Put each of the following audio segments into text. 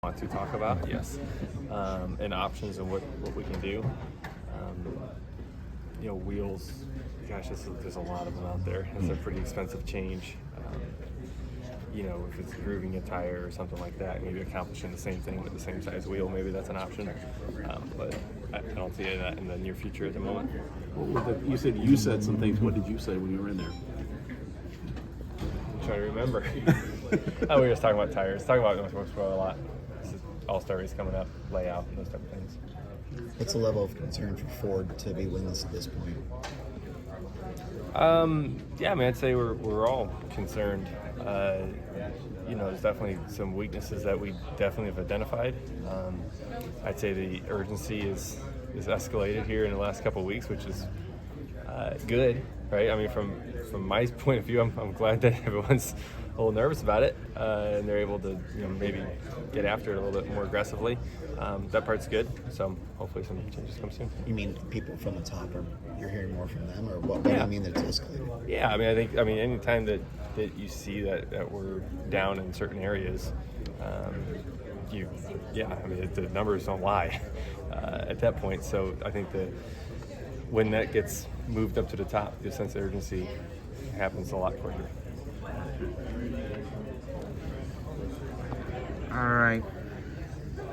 want to talk about, yes, and options and what we can do. Wheels, gosh, there's a lot of them out there. It's a pretty expensive change. If it's grooving a tire or something like that, maybe accomplishing the same thing with the same size wheel, maybe that's an option. But I don't see that in the near future at the moment. You said some things. What did you say when you were in there? I'm trying to remember. We were just talking about tires, talking about North Wilkesboro a lot. This is All-Star race coming up, layout, and those type of things. What's the level of concern for Ford to be winless at this point? I'd say we're all concerned. There's definitely some weaknesses that we definitely have identified. I'd say the urgency is escalated here in the last couple of weeks, which is good, right? I mean, from my point of view, I'm glad that everyone's a little nervous about it, and they're able to maybe get after it a little bit more aggressively. That part's good, so hopefully some changes come soon. You mean people from the top, or you're hearing more from them, or what do you mean that it's escalated? Yeah, I think anytime that you see that we're down in certain areas, the numbers don't lie at that point. So I think that when that gets moved up to the top, the sense of urgency happens a lot quicker. All right.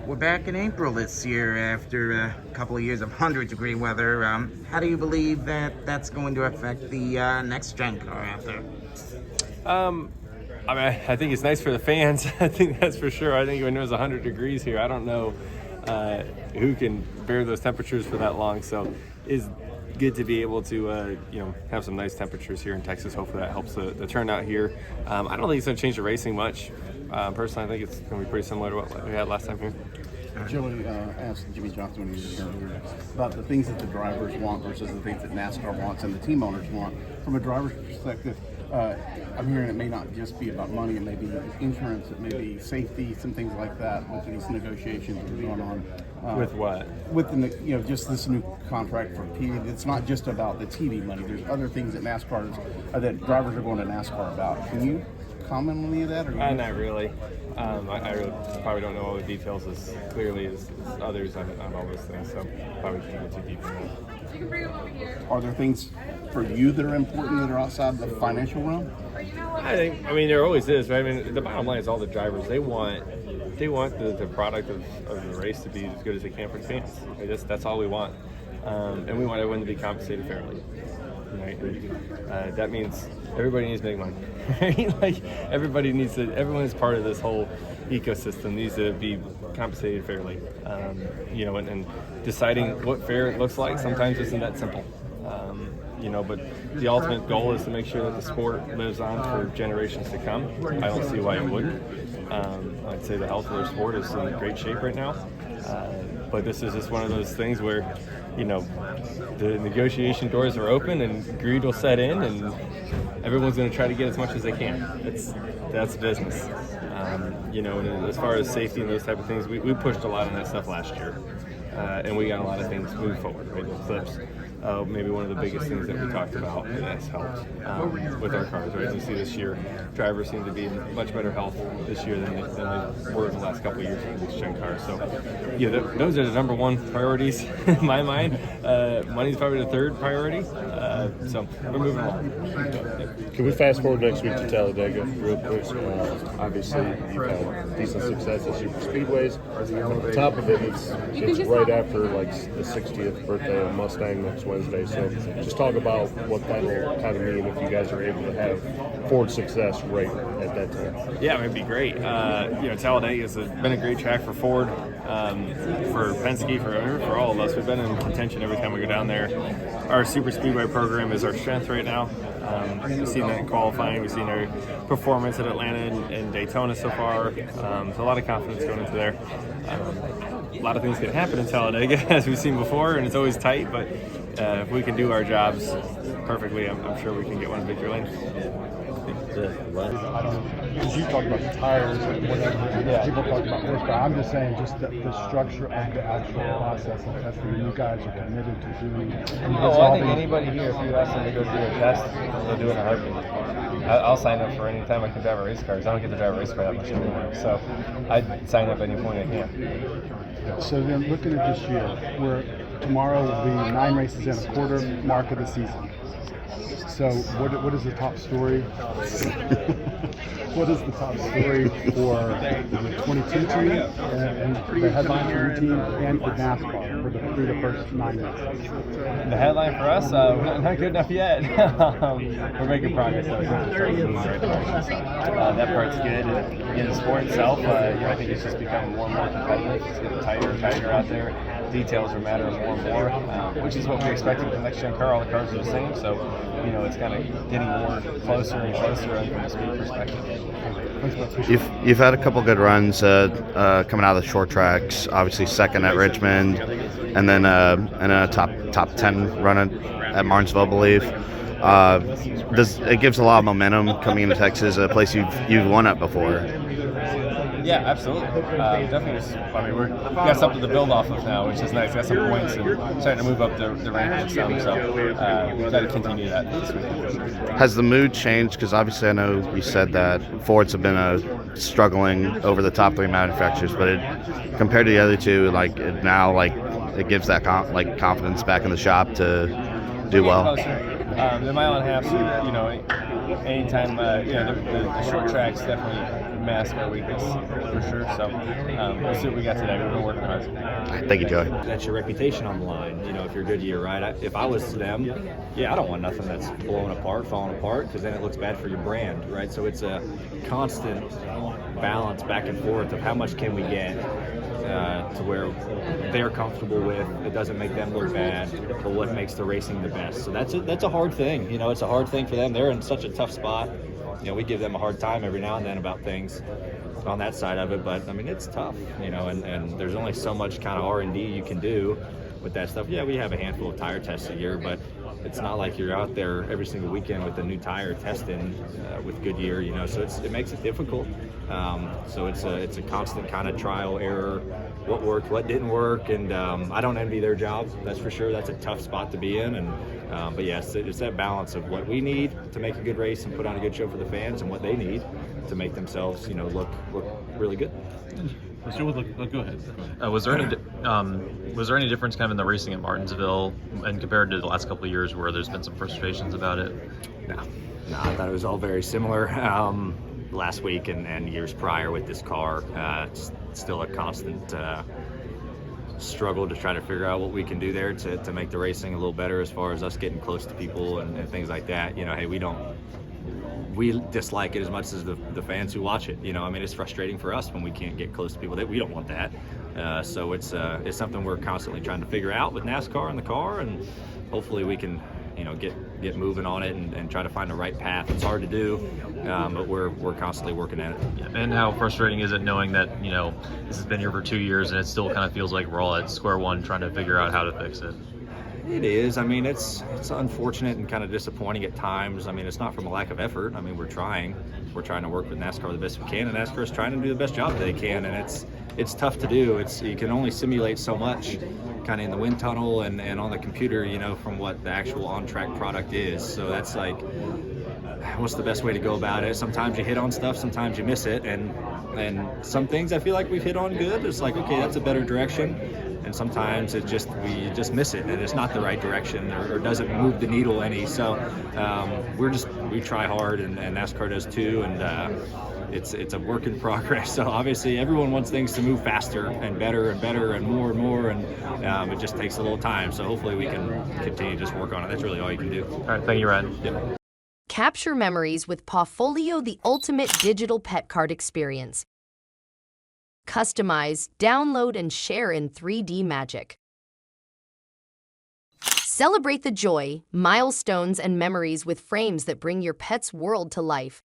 We're back in April this year after a couple of years of 100-degree weather. How do you believe that that's going to affect the next gen car out there? I think it's nice for the fans. I think that's for sure. I think when it was 100 degrees here, I don't know who can bear those temperatures for that long. So it's good to be able to have some nice temperatures here in Texas. Hopefully that helps the turnout here. I don't think it's going to change the racing much. Personally, I think it's going to be pretty similar to what we had last time here. Joey asked Jimmy Johnson when he was here earlier about the things that the drivers want versus the things that NASCAR wants and the team owners want. From a driver's perspective, I'm hearing it may not just be about money, it may be insurance, it may be safety, some things like that with these negotiations that are going on. With what? With just this new contract for TV. It's not just about the TV money. There's other things that that drivers are going to NASCAR about. Can you comment on any of that? Or not really. I really probably don't know all the details as clearly as others on all those things, so probably can't get too deep in that. You can bring them over here. Are there things for you that are important that are outside the financial realm? There always is, right? The bottom line is all the drivers, they want the product of the race to be as good as they can for the fans. Right? That's all we want. And we want everyone to be compensated fairly. Right? And, that means everybody needs to make money. Right? Everyone is part of this whole ecosystem needs to be compensated fairly. And deciding what fair looks like sometimes isn't that simple. But the ultimate goal is to make sure that the sport lives on for generations to come. I don't see why it wouldn't. I'd say the health of the sport is in great shape right now. But this is just one of those things where, the negotiation doors are open and greed will set in and everyone's going to try to get as much as they can. That's business. And as far as safety and those type of things, we pushed a lot of that stuff last year. And we got a lot of things moved forward, right? The clips, maybe one of the biggest things that we talked about that has helped with our cars, right? You see this year, drivers seem to be in much better health this year than they were in the last couple of years with these gen cars. So, those are the number one priorities in my mind. Money's probably the third priority. So we're moving along. Can we fast forward next week to Talladega real quick? Obviously, you've had decent success at super speedways. On top of it, it's right after the 60th birthday of Mustang next Wednesday. So just talk about what that will kind of mean if you guys are able to have Ford success right at that time. Yeah, it'd be great. Talladega has been a great track for Ford, for Penske, for all of us. We've been in contention every time we go down there. Our super speedway program is our strength right now. We've seen that in qualifying. We've seen our performance at Atlanta and Daytona so far. So a lot of confidence going into there. A lot of things can happen in Talladega, as we've seen before, and it's always tight. But if we can do our jobs perfectly, I'm sure we can get one victory lane. Because you talk about the tires and whatever, people talk about horsepower. I'm just saying, just the structure of the actual process of testing you guys are committed to doing. I think anybody here, if you ask them to go do a test, they'll do it in a heartbeat. I'll sign up for any time I can drive a race car, because I don't get to drive a race car that much anymore. So I'd sign up any point I can. So then, looking at this year, tomorrow will be 9 races in a quarter mark of the season. So what is the top story? What is the top story for the 22 team and the headline for your team and for NASCAR through the first 9 races? The headline for us, we're not good enough yet. We're making progress though. That part's good. And in the sport itself, I think it's just becoming more and more competitive. It's getting tighter and tighter out there. Details are mattering more and more, which is what we expected with the next gen car. All the cars are the same, so it's kind of getting more closer and closer from a speed perspective. You've had a couple good runs coming out of the short tracks. Obviously, second at Richmond, and then a top 10 run at Martinsville, I believe. It gives a lot of momentum coming into Texas, a place you've won at before. Yeah, absolutely. Definitely. We've got something to build off of now, which is nice. Got some points and starting to move up the rankings some. So we've got to continue that this weekend. Has the mood changed? Because obviously I know you said that Fords have been struggling over the top 3 manufacturers, but compared to the other two, it gives that confidence back in the shop to do well. The mile and a half, anytime, the short tracks definitely mask our weakness for sure. So we'll see what we got today. We've been working hard. Thank you, Joey. That's your reputation on the line, if you're Goodyear, right? If I was them, I don't want nothing that's blowing apart, falling apart, because then it looks bad for your brand, right? So it's a constant balance back and forth of how much can we get to where they're comfortable with, it doesn't make them look bad, but what makes the racing the best. So that's a hard thing. It's a hard thing for them. They're in such a tough spot. We give them a hard time every now and then about things on that side of it, but it's tough, and there's only so much kind of R&D you can do with that stuff. Yeah, we have a handful of tire tests a year, but it's not like you're out there every single weekend with a new tire testing with Goodyear, so it makes it difficult. So it's a constant kind of trial, error, what worked, what didn't work, and I don't envy their job, that's for sure. That's a tough spot to be in, and but yes, it's that balance of what we need to make a good race and put on a good show for the fans, and what they need to make themselves, look really good. Go ahead. Was there any difference kind of in the racing at Martinsville and compared to the last couple of years where there's been some frustrations about it? No, I thought it was all very similar last week and years prior with this car. It's still a constant struggle to try to figure out what we can do there to make the racing a little better as far as us getting close to people and things like that. Hey, we dislike it as much as the fans who watch it. It's frustrating for us when we can't get close to people. We don't want that. So it's something we're constantly trying to figure out with NASCAR and the car, and hopefully we can get moving on it and try to find the right path. It's hard to do, but we're constantly working at it. And how frustrating is it knowing that this has been here for 2 years and it still kind of feels like we're all at square one trying to figure out how to fix it? It is. It's unfortunate and kind of disappointing at times. It's not from a lack of effort. We're trying. We're trying to work with NASCAR the best we can, and NASCAR is trying to do the best job they can. And it's tough to do. You can only simulate so much, kind of in the wind tunnel and on the computer, from what the actual on-track product is. So that's like, what's the best way to go about it? Sometimes you hit on stuff, sometimes you miss it, and some things I feel like we've hit on good. It's like, okay, that's a better direction. And sometimes we just miss it, and it's not the right direction or doesn't move the needle any. So we try hard, and NASCAR does too, and it's a work in progress. So obviously everyone wants things to move faster and better and more, and it just takes a little time. So hopefully we can continue to just work on it. That's really all you can do. All right, thank you, Ryan. Yep. Capture memories with Pawfolio, the ultimate digital pet card experience. Customize, download, and share in 3D magic. Celebrate the joy, milestones, and memories with frames that bring your pet's world to life.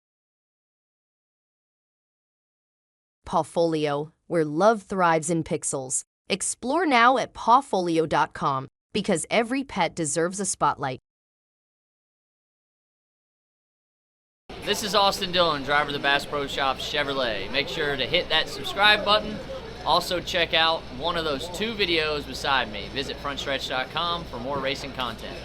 Pawfolio, where love thrives in pixels. Explore now at pawfolio.com, because every pet deserves a spotlight. This is Austin Dillon, driver of the Bass Pro Shops Chevrolet. Make sure to hit that subscribe button. Also check out one of those 2 videos beside me. Visit frontstretch.com for more racing content.